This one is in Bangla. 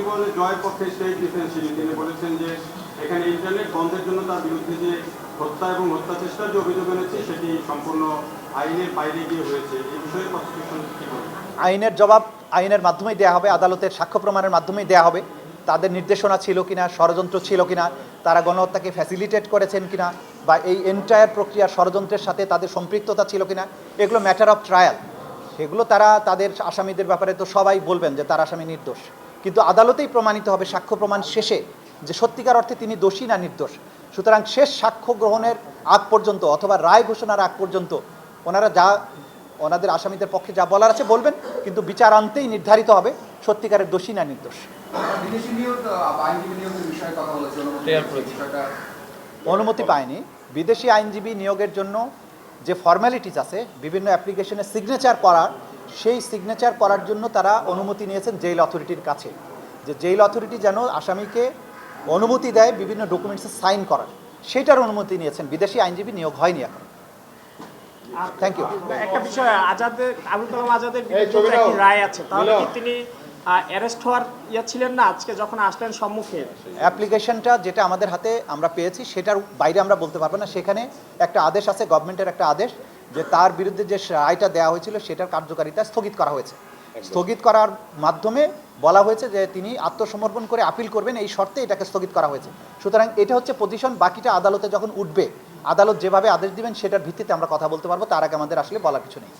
নবজীবনের জয়ের পক্ষে স্টেট ডিফেন্সিভ তিনি বলেছেন যে এখানে ইন্টারনেট বন্ধের জন্য তার বিরুদ্ধে যে হত্যা এবং হত্যা চেষ্টার যে অভিযোগ এনেছে সেটি সম্পূর্ণ আইনের বাইরে গিয়ে হয়েছে। এই বিষয়ে প্রসিকিউশন কি বলবে? আইনের জবাব আইনের মাধ্যমেই দেওয়া হবে, আদালতের সাক্ষ্য প্রমাণের মাধ্যমেই দেওয়া হবে। তাদের নির্দেশনা ছিল কিনা, ষড়যন্ত্র ছিল কিনা, তারা গণহত্যাকে ফ্যাসিলিটেট করেছেন কিনা, বা এই এন্টায়ার প্রক্রিয়ার ষড়যন্ত্রের সাথে তাদের সম্পৃক্ততা ছিল কিনা, এগুলো ম্যাটার অফ ট্রায়াল। সেগুলো তারা তাদের আসামিদের ব্যাপারে তো সবাই বলবেন যে তার আসামি নির্দোষ, কিন্তু আদালতেই প্রমাণিত হবে সাক্ষ্য প্রমাণ শেষে যে সত্যিকার অর্থে তিনি দোষী না নির্দোষ। সুতরাং শেষ সাক্ষ্য গ্রহণের আগ পর্যন্ত অথবা রায় ঘোষণার আগ পর্যন্ত ওনারা যা ওনাদের আসামিদের পক্ষে যা বলার আছে বলবেন, কিন্তু বিচার আনতেই নির্ধারিত হবে সত্যিকারের দোষী না নির্দোষ। অনুমতি পায়নি। বিদেশি আইনজীবী নিয়োগের জন্য যে ফর্ম্যালিটিস আছে, বিভিন্ন অ্যাপ্লিকেশনে সিগনেচার করার, সেই সিগনেচার করার জন্য তারা অনুমতি নিয়েছেন জেল অথরিটির কাছে, যে জেল অথরিটি যেন আসামিকে অনুমতি দেয় বিভিন্ন ডকুমেন্টসে সাইন করার, সেটার অনুমতি নিয়েছেন। বিদেশি আইনজীবী নিয়োগ হয়নি এখন। Thank you. একটা বিষয়, আবুল কালাম আজাদের বিরুদ্ধে একটি রায় আছে, তাহলে কি তিনি অ্যারেস্ট হওয়ার ছিলেন না আজকে যখন আসলেন সম্মুখে? অ্যাপ্লিকেশনটা যেটা আমাদের হাতে আমরা পেয়েছি সেটার বাইরে আমরা বলতে পারবো না। সেখানে একটা আদেশ আছে, গভর্নমেন্টের একটা আদেশ, যে তার বিরুদ্ধে যে রায়টা দেওয়া হয়েছিল সেটার কার্যকারিতা স্থগিত করা হয়েছে। স্থগিত করার মাধ্যমে বলা হয়েছে যে তিনি আত্মসমর্পণ করে আপিল করবেন, এই শর্তে এটাকে স্থগিত করা হয়েছে। সুতরাং এটা হচ্ছে পজিশন। বাকিটা আদালতে যখন উঠবে, আদালত যেভাবে আদেশ দিবেন সেটার ভিত্তিতে আমরা কথা বলতে পারবো, তার আগে আমাদের আসলে বলার কিছু নেই।